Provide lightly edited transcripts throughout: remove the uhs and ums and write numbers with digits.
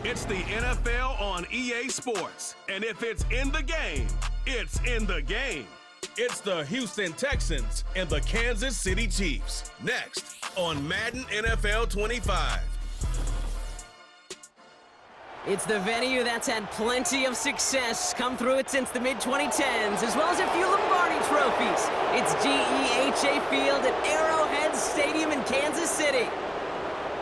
It's the NFL on EA Sports. And if it's in the game, it's in the game. It's the Houston Texans and the Kansas City Chiefs. Next on Madden NFL 25. It's the venue that's had plenty of success come through it since the mid-2010s, as well as a few Lombardi trophies. It's GEHA Field at Arrowhead Stadium in Kansas City.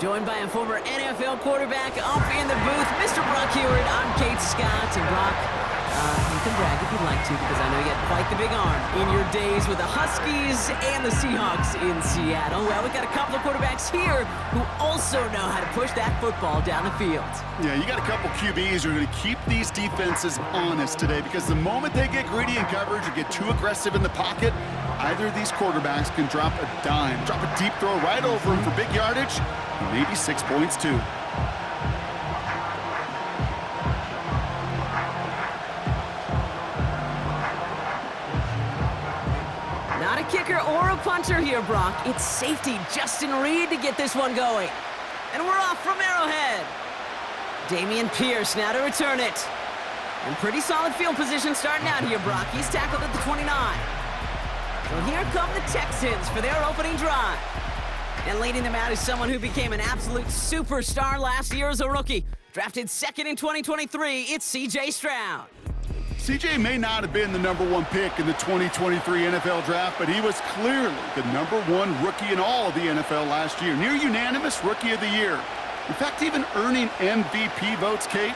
Joined by a former NFL quarterback up in the booth, Mr. Brock Hewitt. I'm Kate Scott, and Brock, you can brag if you'd like to, because I know you had quite the big arm in your days with the Huskies and the Seahawks in Seattle. Well, we've got a couple of quarterbacks here who also know how to push that football down the field. Yeah, you got a couple QBs who are going to keep these defenses honest today, because the moment they get greedy in coverage or get too aggressive in the pocket, either of these quarterbacks can drop a dime, drop a deep throw right over him for big yardage, and maybe 6 points too. Not a kicker or a punter here, Brock. It's safety Justin Reed to get this one going. And we're off from Arrowhead. Damian Pierce now to return it. And pretty solid field position starting out here, Brock. He's tackled at the 29. So here come the Texans for their opening drive. And leading them out is someone who became an absolute superstar last year as a rookie. Drafted second in 2023, it's C.J. Stroud. CJ may not have been the #1 pick in the 2023 NFL Draft, but he was clearly the #1 rookie in all of the NFL last year. Near unanimous Rookie of the Year. In fact, even earning MVP votes, Kate,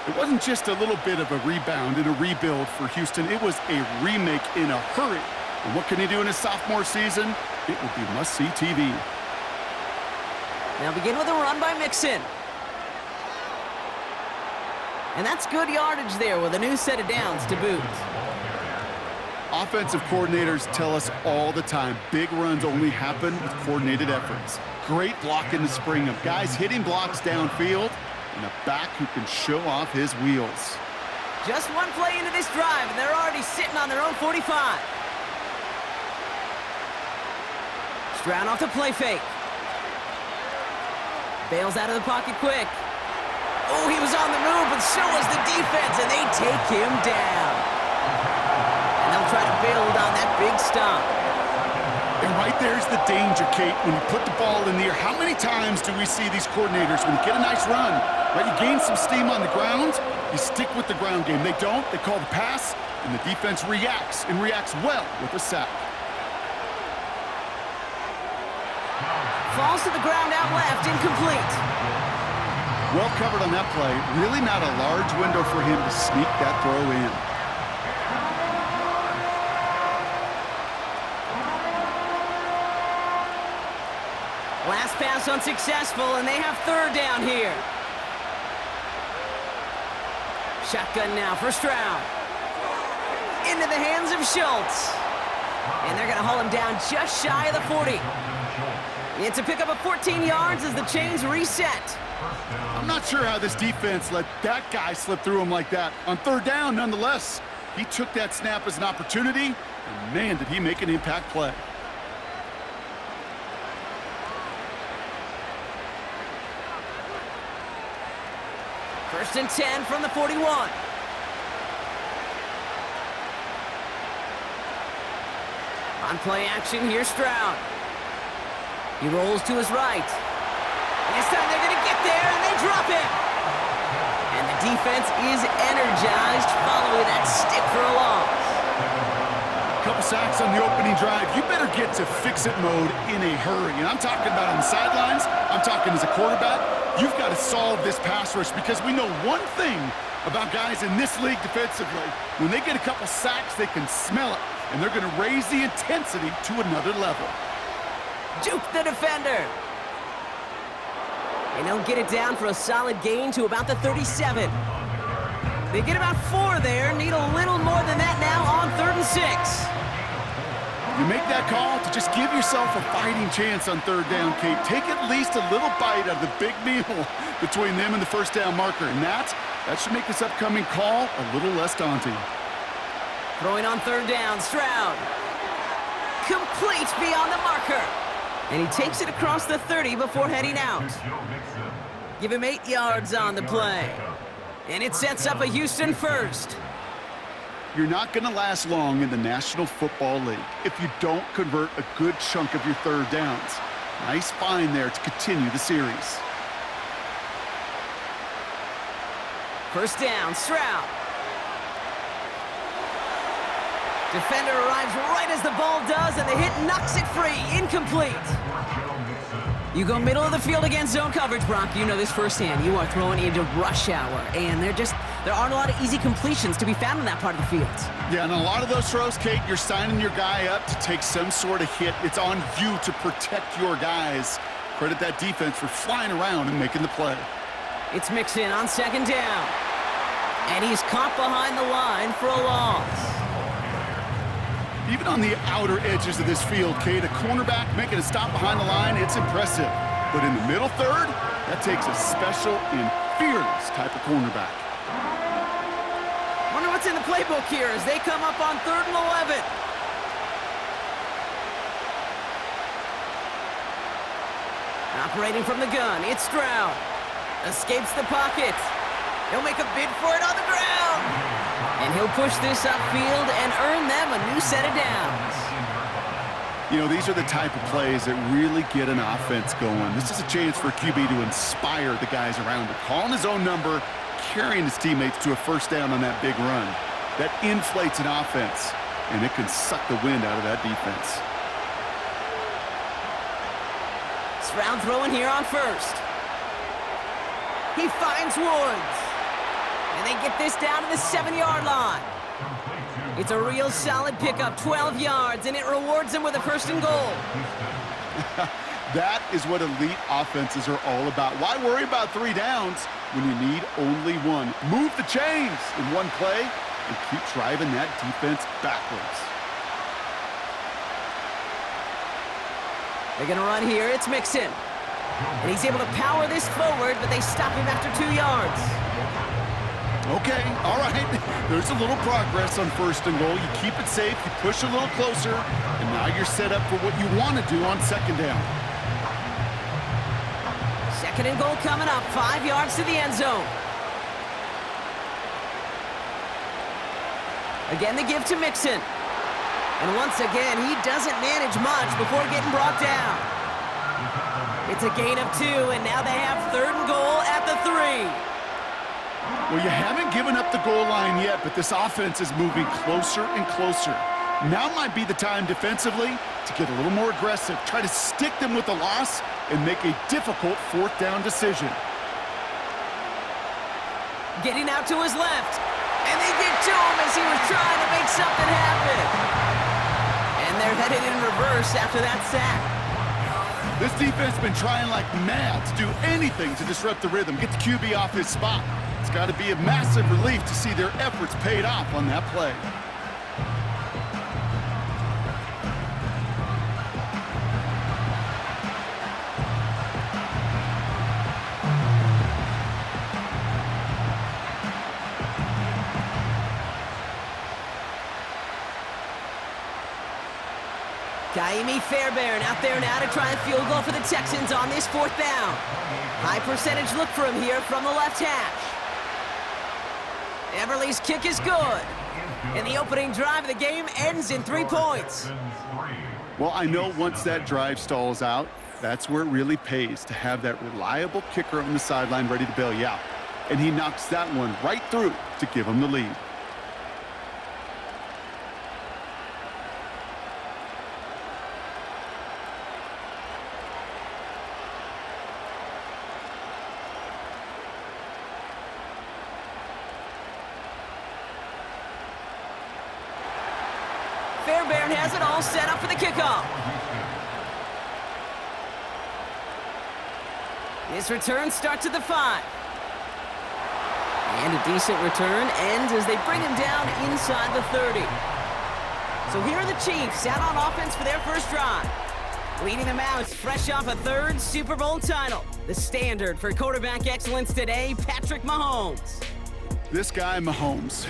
it wasn't just a little bit of a rebound and a rebuild for Houston. It was a remake in a hurry. And what can he do in his sophomore season? It would be must-see TV. Now begin with a run by Mixon. And that's good yardage there with a new set of downs to boot. Offensive coordinators tell us all the time, big runs only happen with coordinated efforts. Great block in the spring of guys hitting blocks downfield and a back who can show off his wheels. Just one play into this drive, and they're already sitting on their own 45. Stroud off the play fake. Bails out of the pocket quick. Oh, he was on the move, but so was the defense, and they take him down. And they'll try to build on that big stop. And right there's the danger, Kate, when you put the ball in the air. How many times do we see these coordinators, when you get a nice run, right, you gain some steam on the ground, you stick with the ground game. They don't, they call the pass, and the defense reacts, and reacts well with a sack. Falls to the ground out left, incomplete. Well covered on that play. Really not a large window for him to sneak that throw in. Last pass unsuccessful, and they have third down here. Shotgun now for Stroud. Into the hands of Schultz. And they're going to haul him down just shy of the 40. It's a pickup of 14 yards as the chains reset. I'm not sure how this defense let that guy slip through him like that. On third down, nonetheless, he took that snap as an opportunity, and man, did he make an impact play. First and 10 from the 41. On play action, here's Stroud. He rolls to his right. And this time they're going to get there, and they drop it. And the defense is energized following that stick for a loss. Couple sacks on the opening drive. You better get to fix-it mode in a hurry. And I'm talking about on the sidelines. I'm talking as a quarterback. You've got to solve this pass rush, because we know one thing about guys in this league defensively. When they get a couple sacks, they can smell it, and they're going to raise the intensity to another level. Juke the defender. And they'll get it down for a solid gain to about the 37. They get about 4 there, need a little more than that now on 3rd and 6. You make that call to just give yourself a fighting chance on third down, Kate. Take at least a little bite out of the big meal between them and the first down marker. And that should make this upcoming call a little less daunting. Throwing on third down, Stroud. Complete beyond the marker. And he takes it across the 30 before heading out. Give him 8 yards on the play. And it sets up a Houston first. You're not going to last long in the National Football League if you don't convert a good chunk of your third downs. Nice find there to continue the series. First down, Stroud. Defender arrives right as the ball does, and the hit knocks it free. Incomplete. You go middle of the field against zone coverage, Brock. You know this firsthand. You are throwing into rush hour, and there aren't a lot of easy completions to be found in that part of the field. Yeah, and a lot of those throws, Kate, you're signing your guy up to take some sort of hit. It's on you to protect your guys. Credit that defense for flying around and making the play. It's Mixon on second down. And he's caught behind the line for a loss. Even on the outer edges of this field, Kate, a cornerback making a stop behind the line, it's impressive. But in the middle third, that takes a special and fearless type of cornerback. Wonder what's in the playbook here as they come up on 3rd and 11. Operating from the gun, it's Stroud. Escapes the pocket. He'll make a bid for it on the ground. And he'll push this upfield and earn them a new set of downs. You know, these are the type of plays that really get an offense going. This is a chance for a QB to inspire the guys around him. Calling his own number, carrying his teammates to a first down on that big run. That inflates an offense, and it can suck the wind out of that defense. Stroud throwing here on first. He finds Woods. And they get this down to the 7-yard line. It's a real solid pickup, 12 yards, and it rewards them with a 1st and goal. That is what elite offenses are all about. Why worry about 3 downs when you need only 1? Move the chains in one play and keep driving that defense backwards. They're going to run here. It's Mixon. And he's able to power this forward, but they stop him after 2 yards. Okay, all right. There's a little progress on 1st and goal. You keep it safe, you push a little closer, and now you're set up for what you want to do on 2nd down. 2nd and goal coming up, 5 yards to the end zone. Again, the give to Mixon. And once again, he doesn't manage much before getting brought down. It's a gain of 2, and now they have 3rd and goal at the 3. Well, you haven't given up the goal line yet, but this offense is moving closer and closer. Now might be the time defensively to get a little more aggressive, try to stick them with the loss, and make a difficult 4th down decision. Getting out to his left, and they get to him as he was trying to make something happen. And they're headed in reverse after that sack. This defense has been trying like mad to do anything to disrupt the rhythm, get the QB off his spot. It's got to be a massive relief to see their efforts paid off on that play. Kaimi Fairbairn out there now to try a field goal for the Texans on this 4th down. High percentage look for him here from the left hash. Everly's kick is good. And the opening drive of the game ends in 3 points. Well, I know once that drive stalls out, that's where it really pays to have that reliable kicker on the sideline ready to bail you out. And he knocks that one right through to give him the lead. Fairbairn has it all set up for the kickoff. This return starts at the 5. And a decent return ends as they bring him down inside the 30. So here are the Chiefs out on offense for their first drive. Leading them out, fresh off a 3rd Super Bowl title. The standard for quarterback excellence today, Patrick Mahomes. This guy, Mahomes.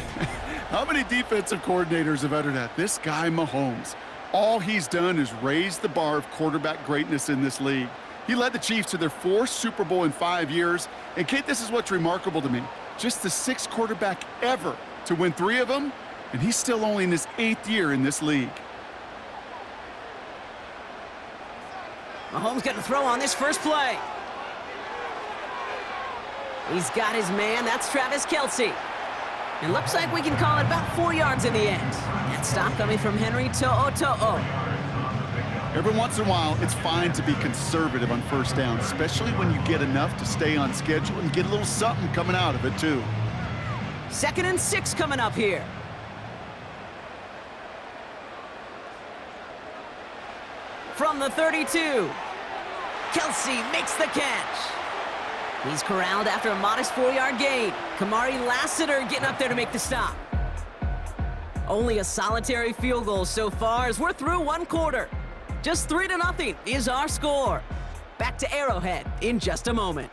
How many defensive coordinators have uttered that? This guy, Mahomes. All he's done is raise the bar of quarterback greatness in this league. He led the Chiefs to their 4th Super Bowl in 5 years. And, Kate, this is what's remarkable to me. Just the 6th quarterback ever to win 3 of them, and he's still only in his 8th year in this league. Mahomes got to throw on this first play. He's got his man. That's Travis Kelce. It looks like we can call it about 4 yards in the end. That stop coming from Henry To'o. Every once in a while, it's fine to be conservative on first down, especially when you get enough to stay on schedule and get a little something coming out of it, too. 2nd and 6 coming up here. From the 32, Kelce makes the catch. He's corralled after a modest 4-yard gain. Kamari Lassiter getting up there to make the stop. Only a solitary field goal so far as we're through 1 quarter. Just 3-0 is our score. Back to Arrowhead in just a moment.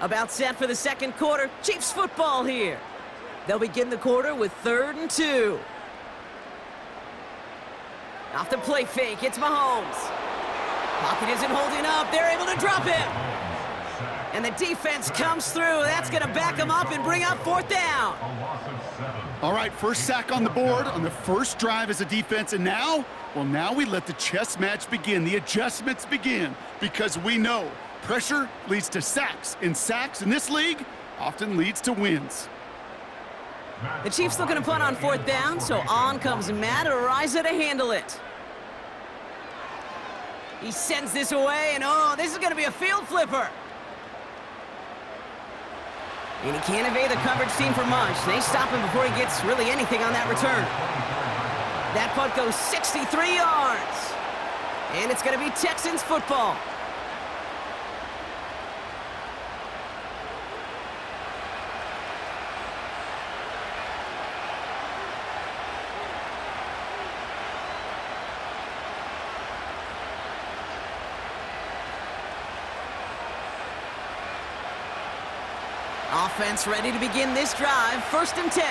About set for the 2nd quarter. Chiefs football here. They'll begin the quarter with 3rd and 2. Off the play fake, it's Mahomes. Pocket isn't holding up. They're able to drop him. And the defense comes through. That's going to back him up and bring up 4th down. All right, first sack on the board on the first drive as a defense. And now, well, now we let the chess match begin. The adjustments begin because we know pressure leads to sacks, and sacks in this league often leads to wins. The Chiefs looking to punt on 4th down, so on comes Matt Araiza to handle it. He sends this away, and oh, this is going to be a field flipper. And he can't evade the coverage team for much. They stop him before he gets really anything on that return. That punt goes 63 yards. And it's going to be Texans football. Offense ready to begin this drive. 1st and 10.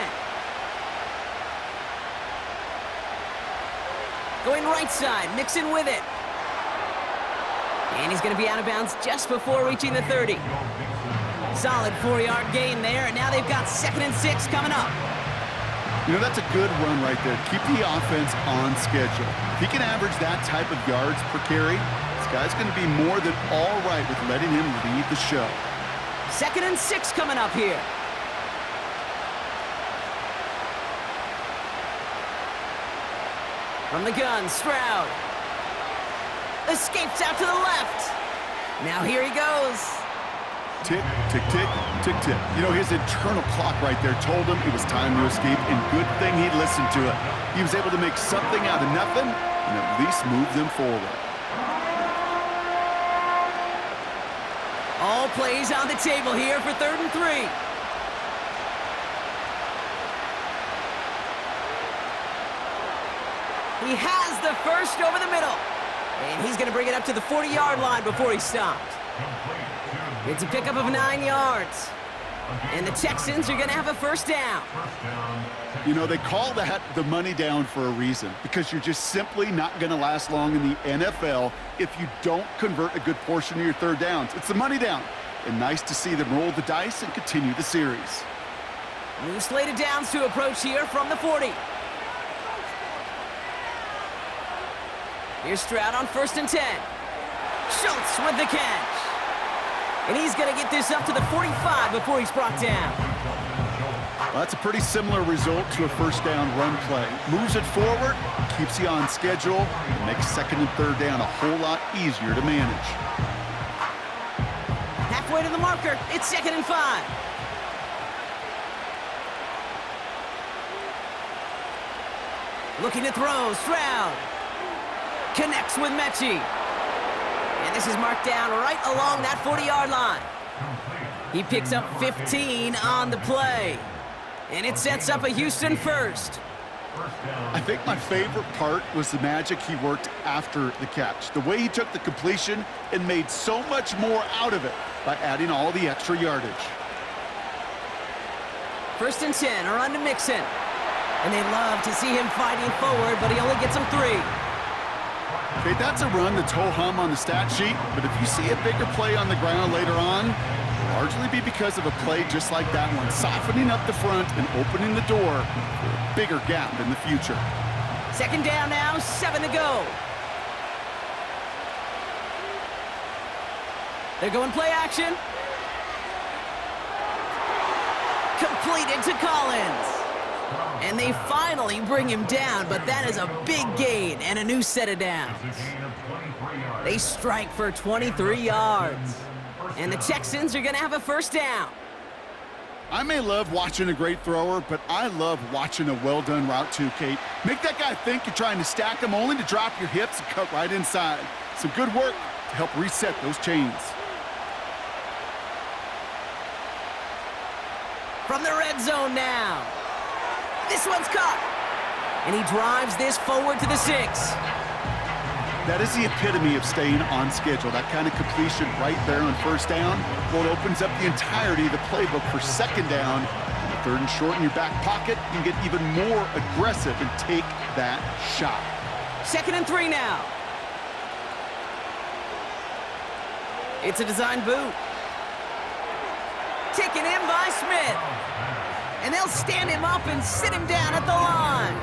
Going right side, Mixon with it. And he's going to be out of bounds just before reaching the 30. Solid 4-yard gain there, and now they've got 2nd and 6 coming up. You know, that's a good run right there. Keep the offense on schedule. If he can average that type of yards per carry, this guy's going to be more than all right with letting him lead the show. 2nd and 6 coming up here. From the gun, Stroud. Escapes out to the left. Now here he goes. Tick, tick, tick, tick, tick. You know, his internal clock right there told him it was time to escape, and good thing he listened to it. He was able to make something out of nothing and at least move them forward. All plays on the table here for 3rd and 3. He has the first over the middle. And he's going to bring it up to the 40-yard line before he stopped. It's a pickup of 9 yards. And the Texans are going to have a 1st down. You know, they call that the money down for a reason, because you're just simply not going to last long in the NFL if you don't convert a good portion of your 3rd downs. It's the money down. And nice to see them roll the dice and continue the series. New slate of downs to approach here from the 40. Here's Stroud on 1st and 10. Schultz with the catch. And he's going to get this up to the 45 before he's brought down. Well, that's a pretty similar result to a 1st down run play. Moves it forward, keeps you on schedule, and makes 2nd and 3rd down a whole lot easier to manage. Halfway to the marker, it's 2nd and 5. Looking to throw, Stroud. Connects with Mechie. And this is marked down right along that 40-yard line. He picks up 15 on the play. And it sets up a Houston 1st. I think my favorite part was the magic he worked after the catch. The way he took the completion and made so much more out of it by adding all the extra yardage. 1st and 10, are on to Mixon. And they love to see him fighting forward, but he only gets them 3. Okay, that's a run that's ho-hum on the stat sheet, but if you see a bigger play on the ground later on, it'll largely be because of a play just like that one, softening up the front and opening the door for a bigger gap in the future. 2nd down now, 7 to go. They're going play action. Completed to Collins. And they finally bring him down, but that is a big gain and a new set of downs. They strike for 23 yards. And the Texans are going to have a 1st down. I may love watching a great thrower, but I love watching a well-done route too, Kate. Make that guy think you're trying to stack him only to drop your hips and cut right inside. Some good work to help reset those chains. From the red zone now. This one's caught. And he drives this forward to the 6. That is the epitome of staying on schedule. That kind of completion right there on 1st down. Well, it opens up the entirety of the playbook for 2nd down. On the 3rd and short in your back pocket, you can get even more aggressive and take that shot. 2nd and 3 now. It's a design boot. Taken in by Smith. And they'll stand him up and sit him down at the line.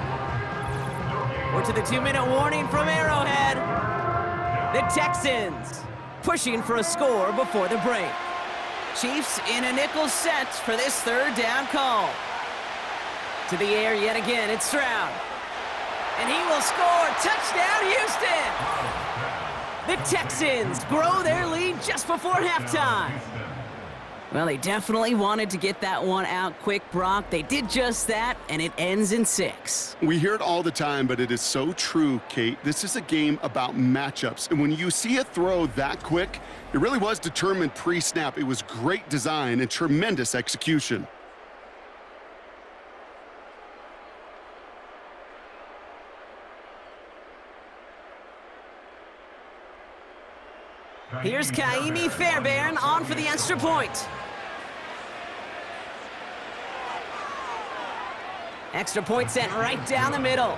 We're to the 2-minute warning from Arrowhead. The Texans pushing for a score before the break. Chiefs in a nickel set for this 3rd down call. To the air yet again, it's Stroud. And he will score. Touchdown, Houston! The Texans grow their lead just before halftime. Well, they definitely wanted to get that one out quick, Brock. They did just that, and it ends in 6. We hear it all the time, but it is so true, Kate. This is a game about matchups. And when you see a throw that quick, it really was determined pre-snap. It was great design and tremendous execution. Here's Kaimi Fairbairn on for the extra point. Extra point sent right down the middle.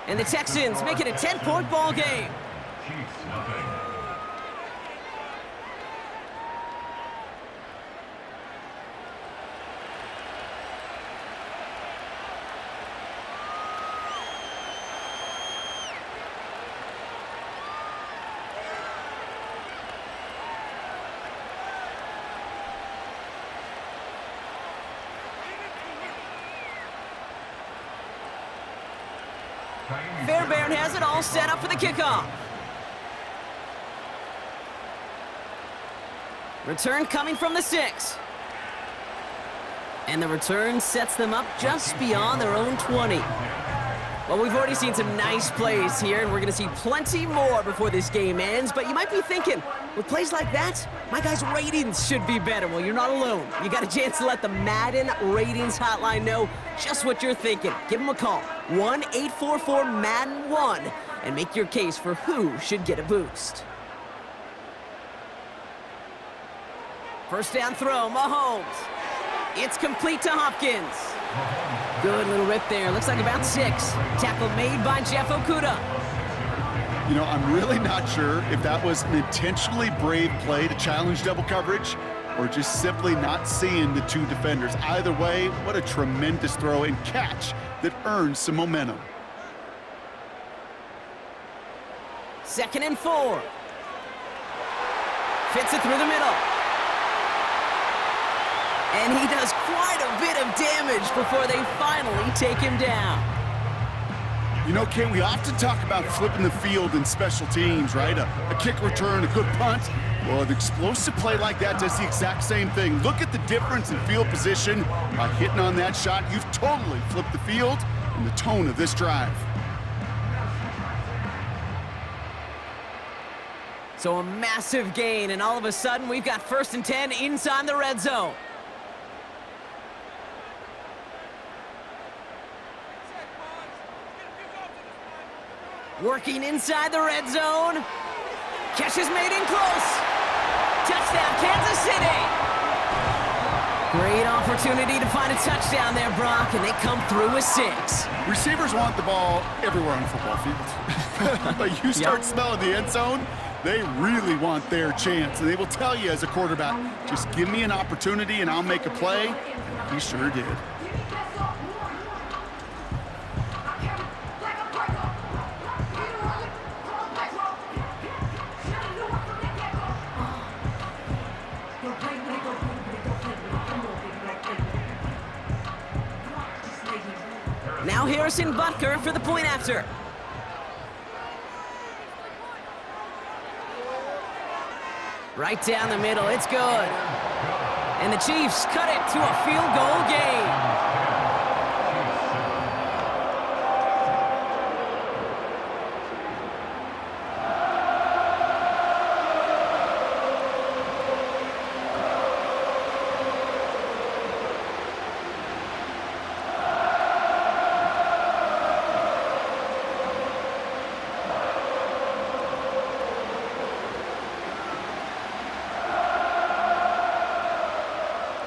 And the Texans make it a 10-point ball game. Fairbairn has it all set up for the kickoff. Return coming from the 6. And the return sets them up just beyond their own 20. Well, we've already seen some nice plays here, and we're going to see plenty more before this game ends. But you might be thinking, with plays like that, my guys' ratings should be better. Well, you're not alone. You got a chance to let the Madden ratings hotline know just what you're thinking. Give them a call, 1-844-MADDEN1, and make your case for who should get a boost. 1st down throw, Mahomes. It's complete to Hopkins. Good little rip there. Looks like about 6. Tackle made by Jeff Okudah. You know, I'm really not sure if that was an intentionally brave play to challenge double coverage or just simply not seeing the 2 defenders. Either way, what a tremendous throw and catch that earns some momentum. 2nd and 4. Fits it through the middle. And he does quite a bit of damage before they finally take him down. You know, Kate, we often talk about flipping the field in special teams, right? A kick return, a good punt. Well, an explosive play like that does the exact same thing. Look at the difference in field position. By hitting on that shot, you've totally flipped the field and the tone of this drive. So a massive gain, and all of a sudden, we've got 1st and 10 inside the red zone. Working inside the red zone. Catch is made in close. Touchdown, Kansas City. Great opportunity to find a touchdown there, Brock, and they come through with 6. Receivers want the ball everywhere on the football field. But you start smelling the end zone, they really want their chance. And they will tell you as a quarterback, just give me an opportunity and I'll make a play. And he sure did. Now Harrison Butker for the point after. Right down the middle, it's good. And the Chiefs cut it to a field goal game.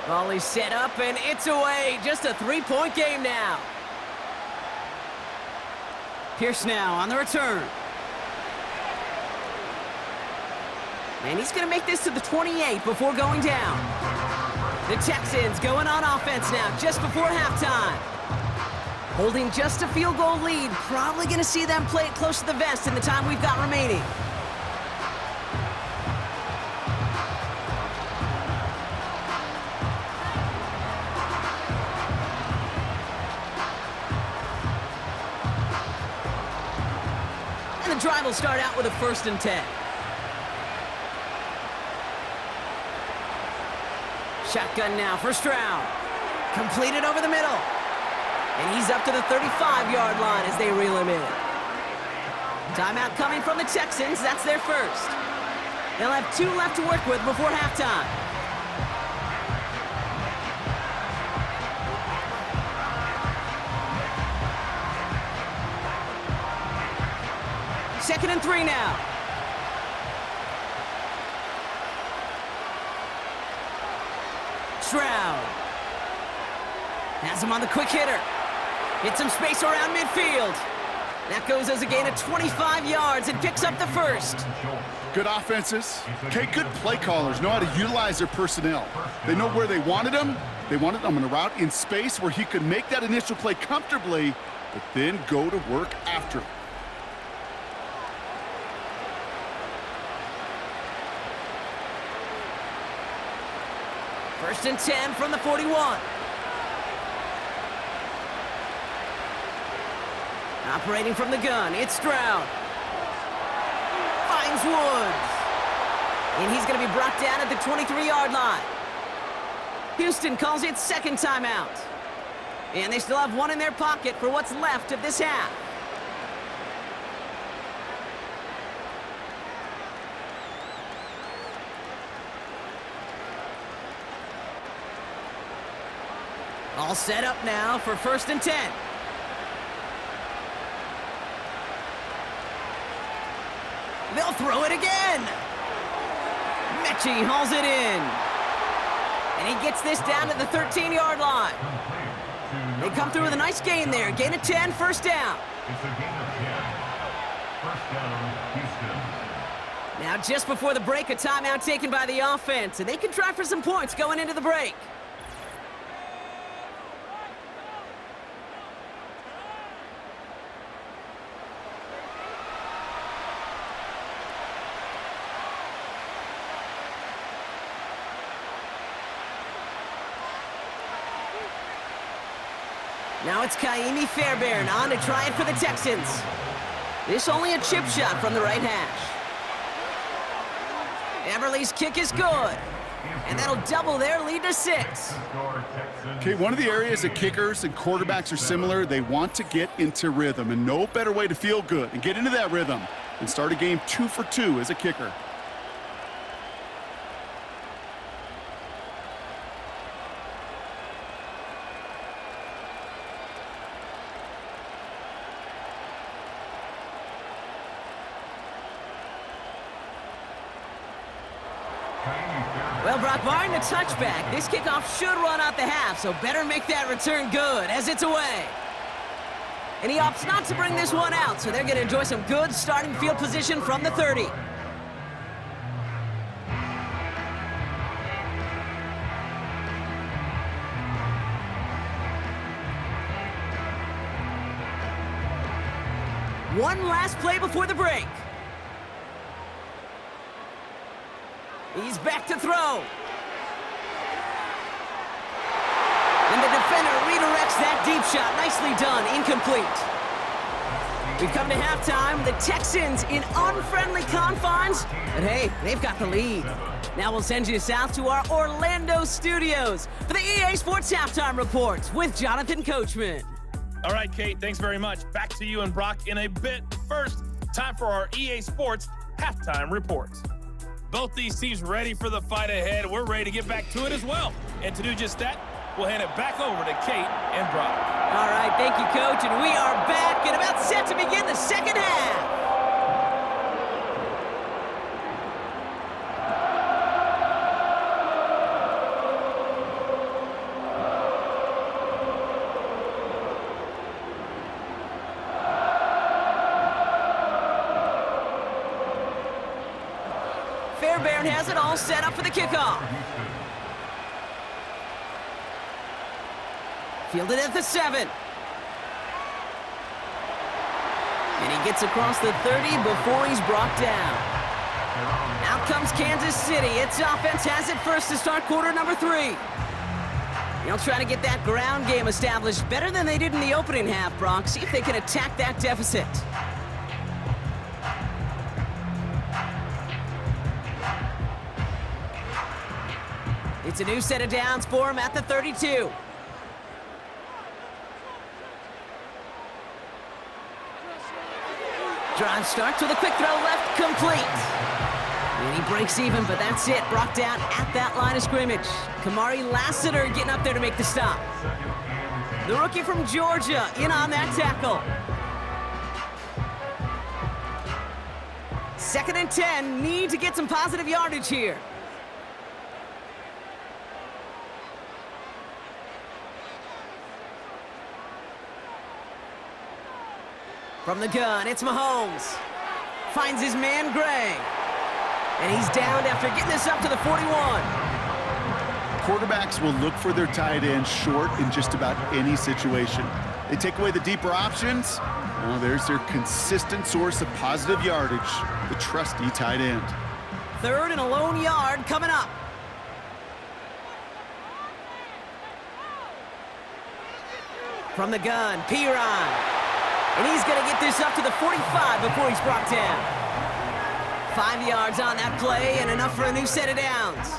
Volley set up, and it's away. Just a 3-point game now. Pierce now on the return. And he's going to make this to the 28 before going down. The Texans going on offense now, just before halftime. Holding just a field goal lead. Probably going to see them play it close to the vest in the time we've got remaining. The drive will start out with a 1st and 10. Shotgun now for Stroud. Completed over the middle. And he's up to the 35-yard line as they reel him in. Timeout coming from the Texans. That's their first. They'll have 2 left to work with before halftime. Second and 3 now. Stroud. Has him on the quick hitter. Hits some space around midfield. That goes as a gain of 25 yards and picks up the first. Good offenses. Okay, good play callers know how to utilize their personnel. They know where they wanted them. They wanted them on a route in space where he could make that initial play comfortably, but then go to work after it. First and 10 from the 41. Operating from the gun, it's Stroud. Finds Woods. And he's going to be brought down at the 23-yard line. Houston calls it second timeout. And they still have 1 in their pocket for what's left of this half. All set up now for first and 10. They'll throw it again. Mechie hauls it in. And he gets this down to the 13-yard line. They come through with a nice gain there. Gain of 10, first down. It's a gain of 10. First down, Houston. Now just before the break, a timeout taken by the offense. And they can try for some points going into the break. Now it's Kaimi Fairbairn on to try it for the Texans. This only a chip shot from the right hash. Everly's kick is good. And that'll double their lead to 6. Okay, one of the areas that kickers and quarterbacks are similar, they want to get into rhythm. And no better way to feel good and get into that rhythm than start a game 2 for 2 as a kicker. Well, Brock, barring the touchback, this kickoff should run out the half, so better make that return good as it's away. And he opts not to bring this one out, so they're going to enjoy some good starting field position from the 30. One last play before the break. He's back to throw. And the defender redirects that deep shot. Nicely done. Incomplete. We've come to halftime. The Texans in unfriendly confines. But hey, they've got the lead. Now we'll send you south to our Orlando studios for the EA Sports Halftime Report with Jonathan Coachman. All right, Kate, thanks very much. Back to you and Brock in a bit. First, time for our EA Sports Halftime Report. Both these teams ready for the fight ahead. We're ready to get back to it as well. And to do just that, we'll hand it back over to Kate and Brock. All right, thank you, Coach. And we are back and about set to begin the second half. Fairbairn has it all set up for the kickoff. Fielded at the 7. And he gets across the 30 before he's brought down. Out comes Kansas City. Its offense has it first to start quarter number 3. They'll try to get that ground game established better than they did in the opening half, Brock. See if they can attack that deficit. It's a new set of downs for him at the 32. Drive starts with a quick throw left, complete. And he breaks even, but that's it. Brought down at that line of scrimmage. Kamari Lassiter getting up there to make the stop. The rookie from Georgia in on that tackle. 2nd and 10, need to get some positive yardage here. From the gun, it's Mahomes. Finds his man, Gray. And he's downed after getting this up to the 41. Quarterbacks will look for their tight end short in just about any situation. They take away the deeper options. Well, there's their consistent source of positive yardage, the trusty tight end. 3rd and a lone yard coming up. From the gun, Piron. And he's going to get this up to the 45 before he's brought down. 5 yards on that play and enough for a new set of downs.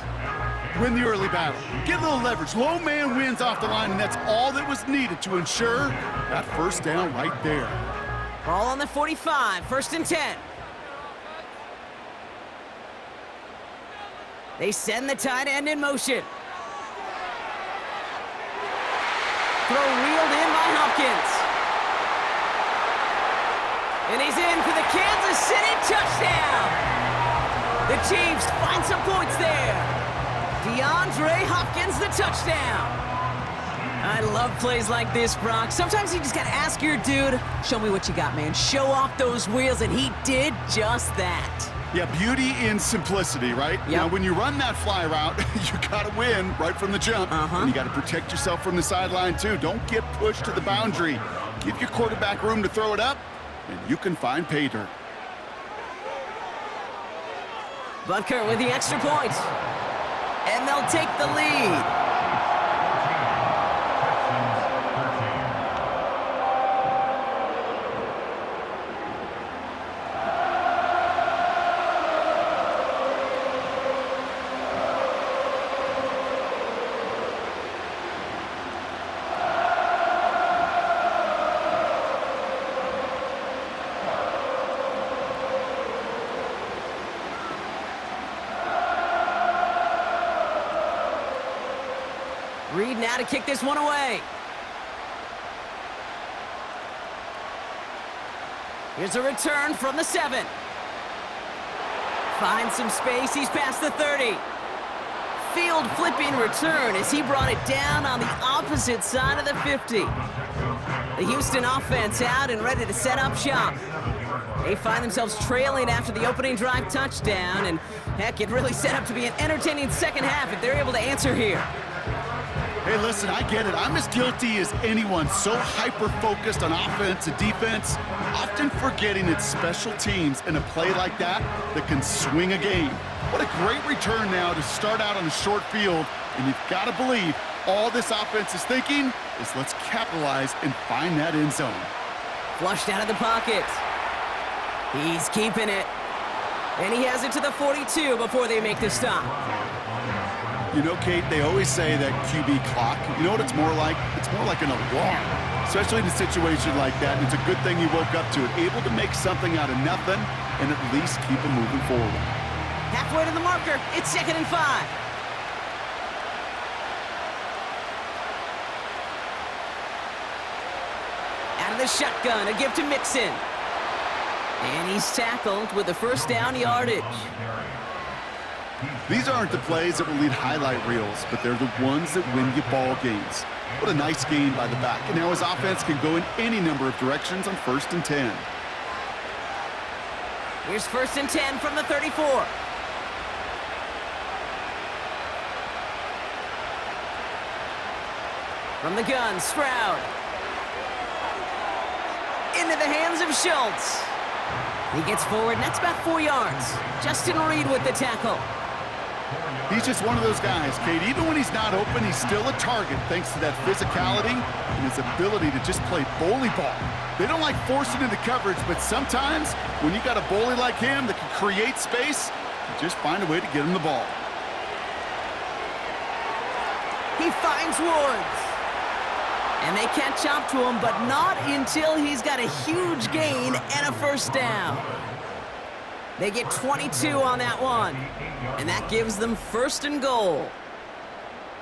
Win the early battle. Get a little leverage. Low man wins off the line, and that's all that was needed to ensure that first down right there. Ball on the 45, 1st and 10. They send the tight end in motion. Throw reeled in by Hopkins. And he's in for the Kansas City touchdown. The Chiefs find some points there. DeAndre Hopkins, the touchdown. I love plays like this, Brock. Sometimes you just got to ask your dude, show me what you got, man. Show off those wheels, and he did just that. Yeah, beauty in simplicity, right? Yep. Now, when you run that fly route, you got to win right from the jump. And you got to protect yourself from the sideline, too. Don't get pushed to the boundary. Give your quarterback room to throw it up, and you can find pay dirt. Butker with the extra point. And they'll take the lead. Reed now to kick this one away. Here's a return from the 7. Finds some space, he's past the 30. Field flipping return as he brought it down on the opposite side of the 50. The Houston offense out and ready to set up shop. They find themselves trailing after the opening drive touchdown, and heck, it really set up to be an entertaining second half if they're able to answer here. Hey, listen, I get it. I'm as guilty as anyone. So hyper-focused on offense and defense, often forgetting it's special teams in a play like that can swing a game. What a great return now to start out on a short field, and you've got to believe all this offense is thinking is let's capitalize and find that end zone. Flushed out of the pocket. He's keeping it. And he has it to the 42 before they make the stop. You know, Kate, they always say that QB clock, you know what it's more like? It's more like an alarm, especially in a situation like that. And it's a good thing he woke up to it, able to make something out of nothing and at least keep him moving forward. Halfway to the marker, it's 2nd and 5. Out of the shotgun, a give to Mixon. And he's tackled with the first down yardage. These aren't the plays that will lead highlight reels, but they're the ones that win you ball games. What a nice gain by the back. And now his offense can go in any number of directions on 1st and 10. Here's 1st and 10 from the 34. From the gun, Stroud. Into the hands of Schultz. He gets forward, and that's about 4 yards. Justin Reed with the tackle. He's just one of those guys, Kate. Even when he's not open, he's still a target thanks to that physicality and his ability to just play bully ball. They don't like forcing into coverage, but sometimes when you got a bully like him that can create space, you just find a way to get him the ball. He finds Woods. And they catch up to him, but not until he's got a huge gain and a first down. They get 22 on that one, and that gives them 1st and goal.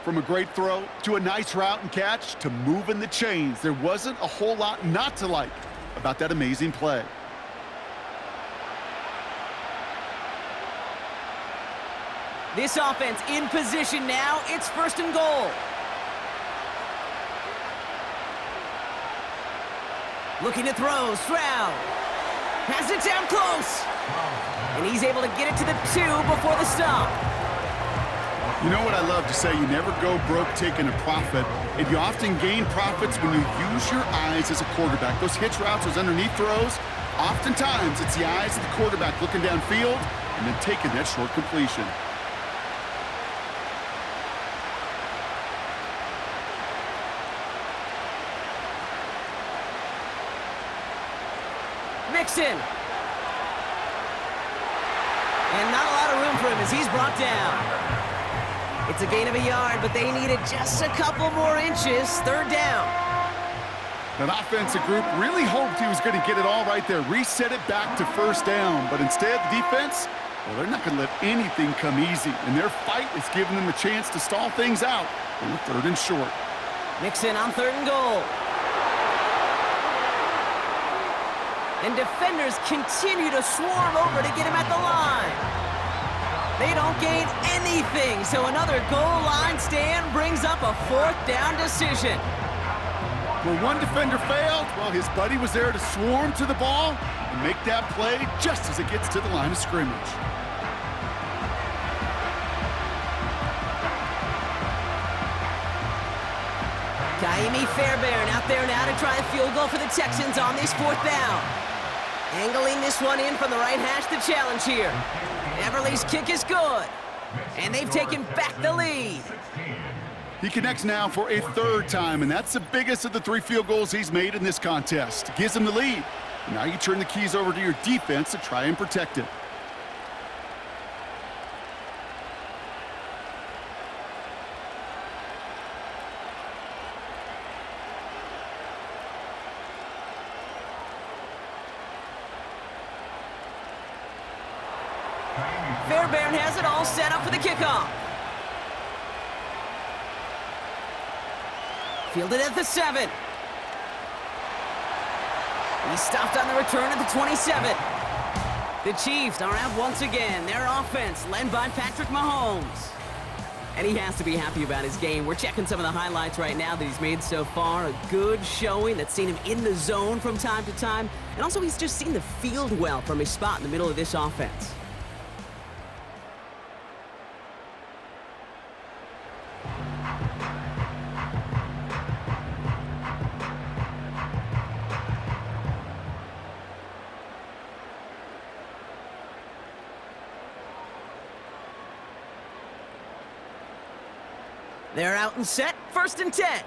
From a great throw to a nice route and catch to moving the chains, there wasn't a whole lot not to like about that amazing play. This offense in position now. It's 1st and goal. Looking to throw, Stroud. Has it down close. And he's able to get it to the 2 before the stop. You know what I love to say? You never go broke taking a profit, and you often gain profits when you use your eyes as a quarterback. Those hitch routes, those underneath throws, oftentimes it's the eyes of the quarterback looking downfield and then taking that short completion. Mixon. And not a lot of room for him as he's brought down. It's a gain of a yard, but they needed just a couple more inches. 3rd down. That offensive group really hoped he was going to get it all right there, reset it back to 1st down. But instead, the defense, well, they're not going to let anything come easy. And their fight is giving them a chance to stall things out on the 3rd and short. Mixon on 3rd and goal. And defenders continue to swarm over to get him at the line. They don't gain anything, so another goal line stand brings up a 4th down decision. Where one defender failed, well, his buddy was there to swarm to the ball and make that play just as it gets to the line of scrimmage. Kaimi Fairbairn out there now to try a field goal for the Texans on this 4th down. Angling this one in from the right hash, the challenge here. Everly's kick is good, and they've taken back the lead. He connects now for a 3rd time, and that's the biggest of the 3 field goals he's made in this contest. Gives him the lead. Now you turn the keys over to your defense to try and protect it. Fairbairn has it all set up for the kickoff. Fielded at the 7. He's stopped on the return at the 27. The Chiefs are out once again. Their offense led by Patrick Mahomes. And he has to be happy about his game. We're checking some of the highlights right now that he's made so far. A good showing that's seen him in the zone from time to time. And also he's just seen the field well from his spot in the middle of this offense. They're out and set, 1st and 10.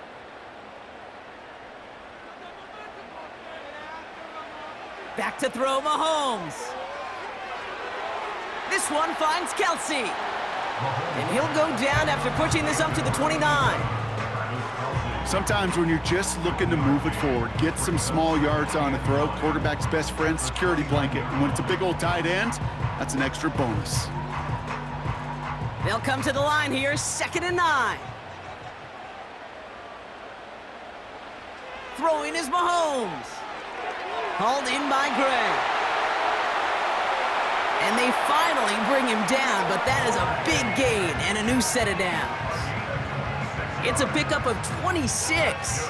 Back to throw Mahomes. This one finds Kelsey. And he'll go down after pushing this up to the 29. Sometimes when you're just looking to move it forward, get some small yards on a throw, quarterback's best friend, security blanket. And when it's a big old tight end, that's an extra bonus. They'll come to the line here, 2nd and 9. Throwing is Mahomes. Hauled in by Gray. And they finally bring him down, but that is a big gain and a new set of downs. It's a pickup of 26,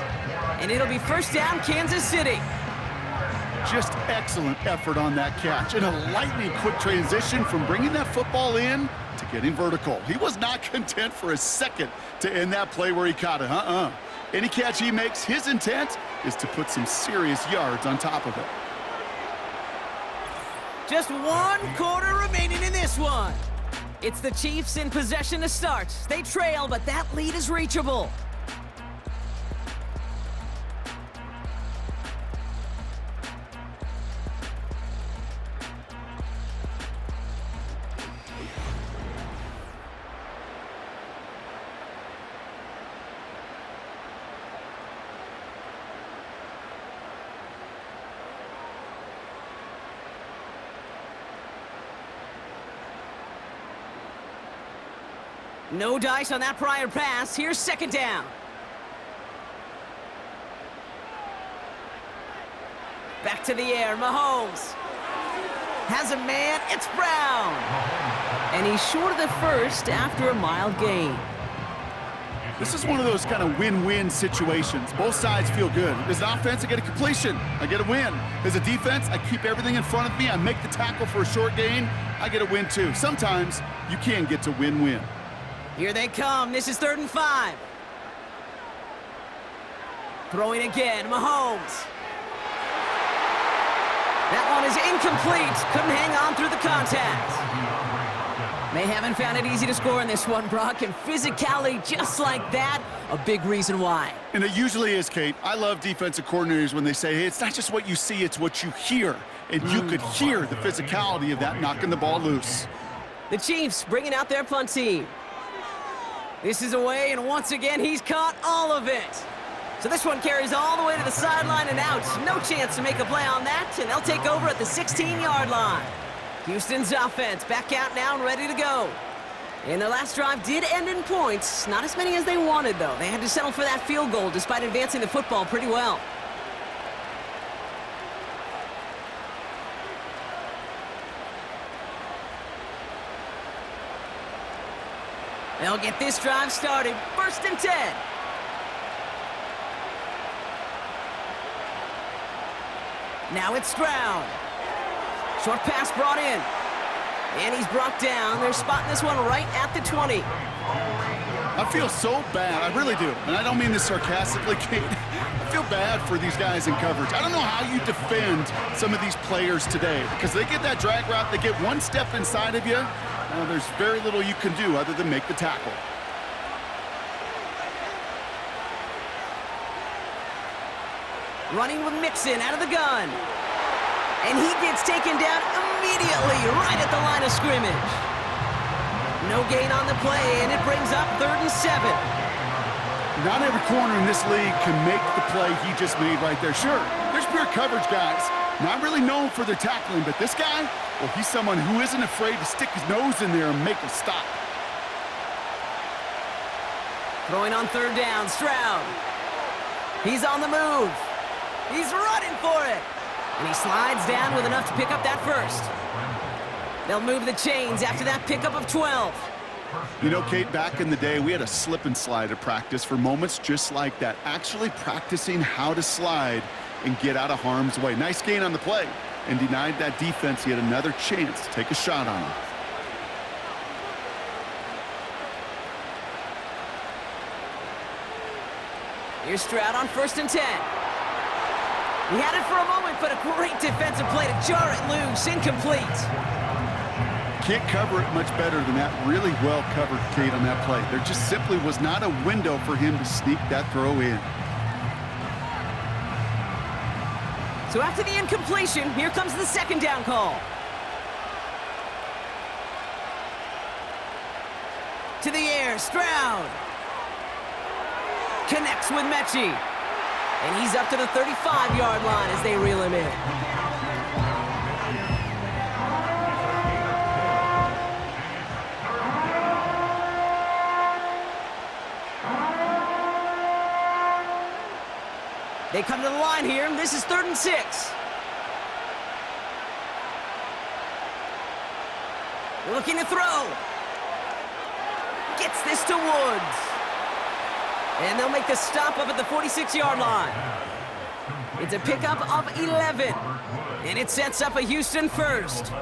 and it'll be 1st down, Kansas City. Just excellent effort on that catch, and a lightning quick transition from bringing that football in to getting vertical. He was not content for a second to end that play where he caught it. Any catch he makes, his intent is to put some serious yards on top of it. Just 1 quarter remaining in this one. It's the Chiefs in possession to start. They trail, but that lead is reachable. No dice on that prior pass. Here's 2nd down. Back to the air, Mahomes. Has a man, it's Brown. And he's short of the first after a mild gain. This is one of those kind of win-win situations. Both sides feel good. As an offense, I get a completion. I get a win. As a defense, I keep everything in front of me. I make the tackle for a short gain. I get a win too. Sometimes you can get to win-win. Here they come. This is 3rd and 5. Throwing again, Mahomes. That one is incomplete. Couldn't hang on through the contact. They haven't found it easy to score in this one, Brock, and physicality just like that, a big reason why. And it usually is, Kate. I love defensive coordinators when they say, hey, it's not just what you see, it's what you hear. And you could hear the physicality of that knocking the ball loose. The Chiefs bringing out their punt team. This is away, and once again, he's caught all of it. So this one carries all the way to the sideline and out. No chance to make a play on that, and they'll take over at the 16-yard line. Houston's offense back out now and ready to go. And their last drive did end in points. Not as many as they wanted, though. They had to settle for that field goal despite advancing the football pretty well. They'll get this drive started. 1st and 10. Now it's Stroud. Short pass brought in. And he's brought down. They're spotting this one right at the 20. I feel so bad. I really do. And I don't mean this sarcastically, Kate. I feel bad for these guys in coverage. I don't know how you defend some of these players today because they get that drag route. They get one step inside of you. There's very little you can do other than make the tackle. Running with Mixon out of the gun. And he gets taken down immediately right at the line of scrimmage. No gain on the play, and it brings up 3rd and 7. Not every corner in this league can make the play he just made right there. Sure, there's pure coverage guys. Not really known for their tackling, but this guy, well, he's someone who isn't afraid to stick his nose in there and make a stop. Throwing on 3rd down, Stroud. He's on the move. He's running for it. And he slides down with enough to pick up that first. They'll move the chains after that pickup of 12. You know, Kate, back in the day, we had a slip and slide at practice for moments just like that. Actually practicing how to slide and get out of harm's way. Nice gain on the play, and denied that defense yet another chance to take a shot on him. Here's Stroud on 1st and 10. He had it for a moment, but a great defensive play to jar it loose. Incomplete. Can't cover it much better than that. Really well covered, Kate, on that play. There just simply was not a window for him to sneak that throw in. So after the incompletion, here comes the 2nd down call. To the air, Stroud. Connects with Mechie. And he's up to the 35-yard line as they reel him in. They come to the line here. This is 3rd and 6. Looking to throw. Gets this to Woods. And they'll make the stop up at the 46-yard line. It's a pickup of 11. And it sets up a Houston first.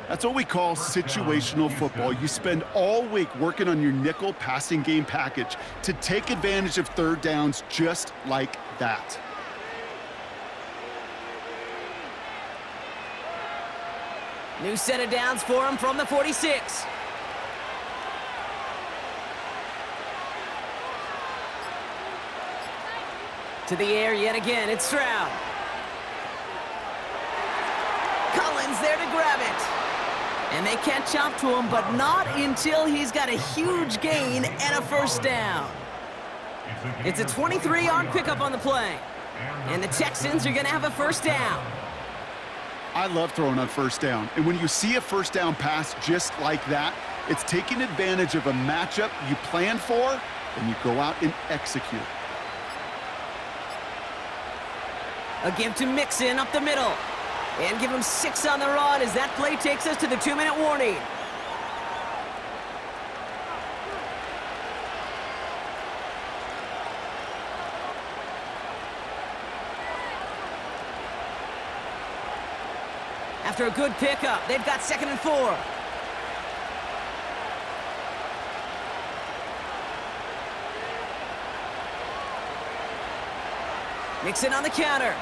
That's what we call situational football. You spend all week working on your nickel passing game package to take advantage of 3rd downs just like that. New set of downs for him from the 46. To the air yet again, it's Stroud. Collins there to grab it. And they catch up to him, but not until he's got a huge gain and a 1st down. It's a 23-yard pickup on the play. And the Texans are going to have a 1st down. I love throwing on 1st down. And when you see a 1st down pass just like that, it's taking advantage of a matchup you planned for, and you go out and execute. A give to Mixon up the middle. And give him 6 on the run as that play takes us to the 2-minute warning. After a good pickup, they've got 2nd and 4. Mixon on the counter.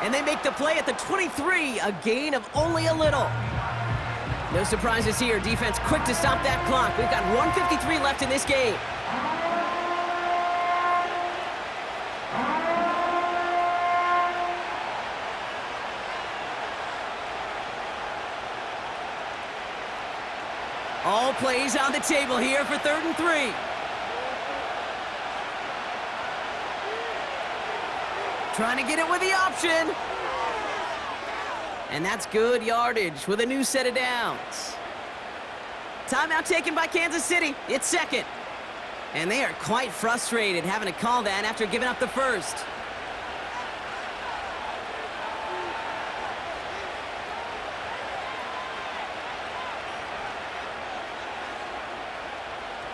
And they make the play at the 23, a gain of only a little. No surprises here. Defense quick to stop that clock. We've got 1:53 left in this game. All plays on the table here for 3rd and 3. Trying to get it with the option. And that's good yardage with a new set of downs. Timeout taken by Kansas City. It's 2nd. And they are quite frustrated having to call that after giving up the 1st.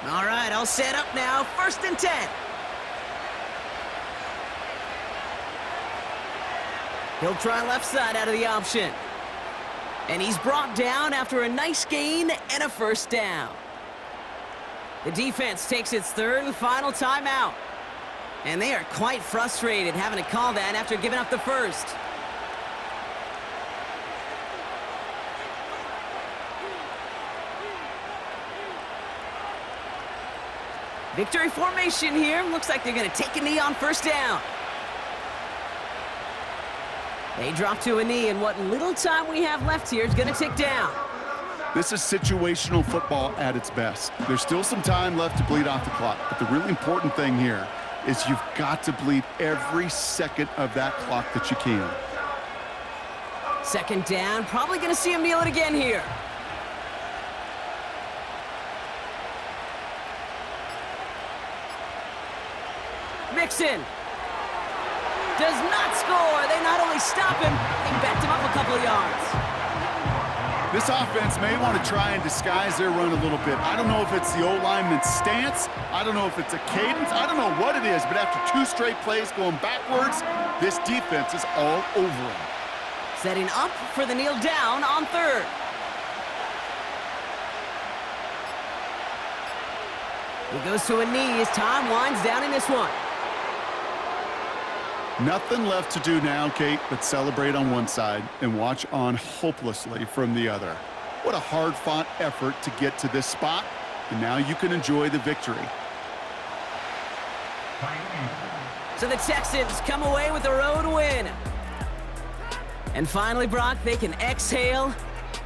All right, all set up now. 1st and 10. He'll try left side out of the option. And he's brought down after a nice gain and a 1st down. The defense takes its 3rd and final timeout. And they are quite frustrated having to call that after giving up the 1st. Victory formation here. Looks like they're going to take a knee on 1st down. They drop to a knee, and what little time we have left here is going to tick down. This is situational football at its best. There's still some time left to bleed off the clock, but the really important thing here is you've got to bleed every second of that clock that you can. 2nd down, probably going to see him kneel it again here. Mixon does not score. They not only stop him, they backed him up a couple of yards. This offense may want to try and disguise their run a little bit. I don't know if it's the O-lineman's stance. I don't know if it's a cadence. I don't know what it is, but after 2 straight plays going backwards, this defense is all over them. Setting up for the kneel down on 3rd. He goes to a knee as time winds down in this one. Nothing left to do now, Kate, but celebrate on one side and watch on hopelessly from the other. What a hard-fought effort to get to this spot, and now you can enjoy the victory. So the Texans come away with a road win. And finally, Brock, they can exhale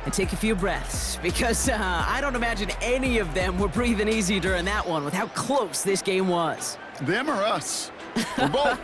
and take a few breaths, because I don't imagine any of them were breathing easy during that one with how close this game was. Them or us? We're both.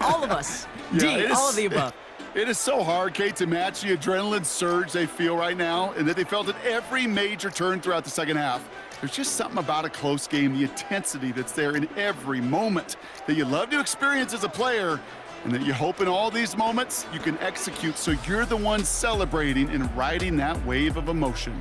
All of us. Yeah, D, all of the above. It is so hard, Kate, to match the adrenaline surge they feel right now, and that they felt at every major turn throughout the second half. There's just something about a close game, the intensity that's there in every moment that you love to experience as a player, and that you hope in all these moments you can execute so you're the one celebrating and riding that wave of emotion.